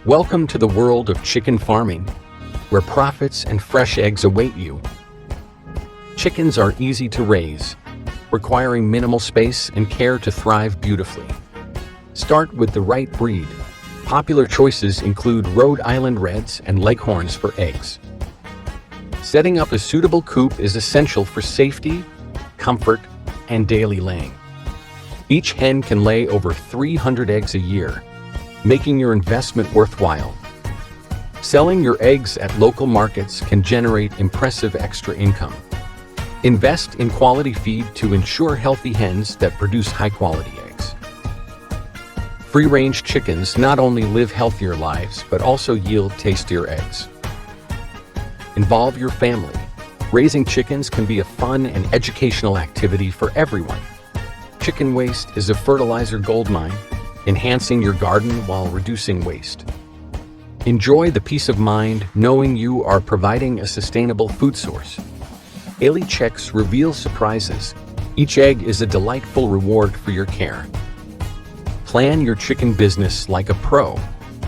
Welcome to the world of chicken farming, where profits and fresh eggs await you. Chickens are easy to raise, requiring minimal space and care to thrive beautifully. Start with the right breed. Popular choices include Rhode Island Reds and Leghorns for eggs. Setting up a suitable coop is essential for safety, comfort, and daily laying. Each hen can lay over 300 eggs a year, making your investment worthwhile. Selling your eggs at local markets can generate impressive extra income. Invest in quality feed to ensure healthy hens that produce high-quality eggs. Free-range chickens not only live healthier lives, but also yield tastier eggs. Involve your family. Raising chickens can be a fun and educational activity for everyone. Chicken waste is a fertilizer goldmine, enhancing your garden while reducing waste. Enjoy the peace of mind knowing you are providing a sustainable food source. Daily checks reveal surprises. Each egg is a delightful reward for your care. Plan your chicken business like a pro.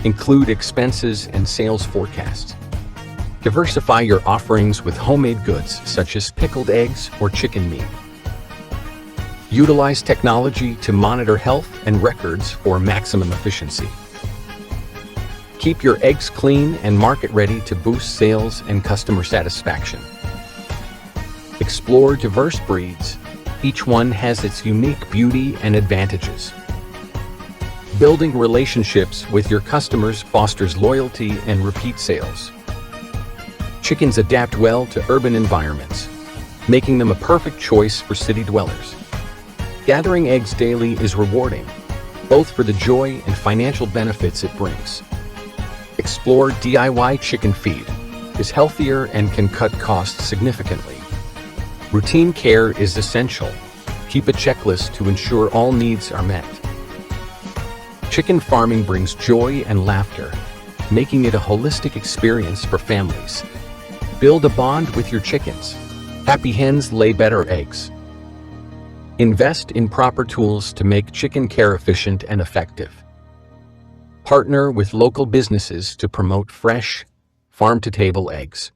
Include expenses and sales forecasts. Diversify your offerings with homemade goods such as pickled eggs or chicken meat. Utilize technology to monitor health and records for maximum efficiency. Keep your eggs clean and market ready to boost sales and customer satisfaction. Explore diverse breeds. Each one has its unique beauty and advantages. Building relationships with your customers fosters loyalty and repeat sales. Chickens adapt well to urban environments, making them a perfect choice for city dwellers. Gathering eggs daily is rewarding, both for the joy and financial benefits it brings. Explore DIY chicken feed. It's healthier and can cut costs significantly. Routine care is essential. Keep a checklist to ensure all needs are met. Chicken farming brings joy and laughter, making it a holistic experience for families. Build a bond with your chickens. Happy hens lay better eggs. Invest in proper tools to make chicken care efficient and effective. Partner with local businesses to promote fresh, farm-to-table eggs.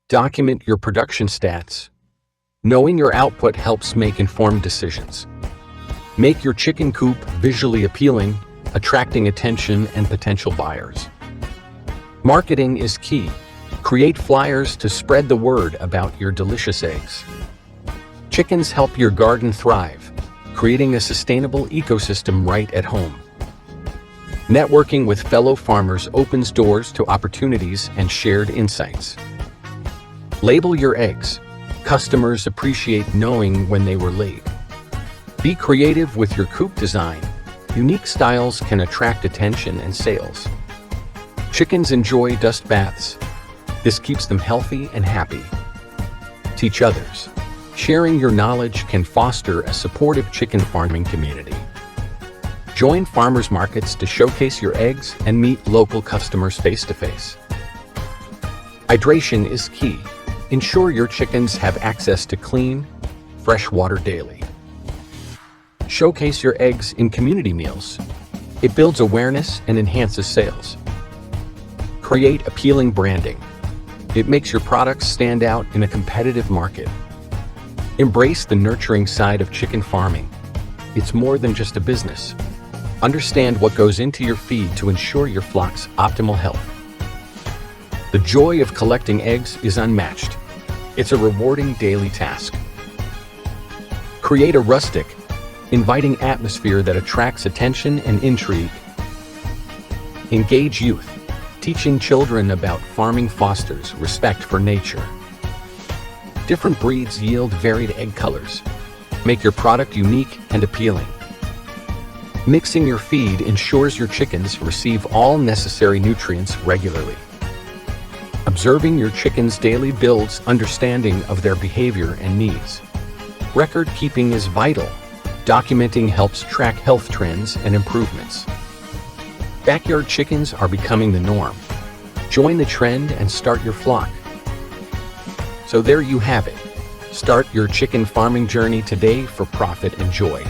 Document your production stats. Knowing your output helps make informed decisions. Make your chicken coop visually appealing, attracting attention and potential buyers. Marketing is key. Create flyers to spread the word about your delicious eggs. Chickens help your garden thrive, creating a sustainable ecosystem right at home. Networking with fellow farmers opens doors to opportunities and shared insights. Label your eggs. Customers appreciate knowing when they were laid. Be creative with your coop design. Unique styles can attract attention and sales. Chickens enjoy dust baths. This keeps them healthy and happy. Teach others. Sharing your knowledge can foster a supportive chicken farming community. Join farmers markets to showcase your eggs and meet local customers face-to-face. Hydration is key. Ensure your chickens have access to clean, fresh water daily. Showcase your eggs in community meals. It builds awareness and enhances sales. Create appealing branding. It makes your products stand out in a competitive market. Embrace the nurturing side of chicken farming. It's more than just a business. Understand what goes into your feed to ensure your flock's optimal health. The joy of collecting eggs is unmatched. It's a rewarding daily task. Create a rustic, inviting atmosphere that attracts attention and intrigue. Engage youth. Teaching children about farming fosters respect for nature. Different breeds yield varied egg colors. Make your product unique and appealing. Mixing your feed ensures your chickens receive all necessary nutrients regularly. Observing your chickens daily builds understanding of their behavior and needs. Record keeping is vital. Documenting helps track health trends and improvements. Backyard chickens are becoming the norm. Join the trend and start your flock. So there you have it. Start your chicken farming journey today for profit and joy.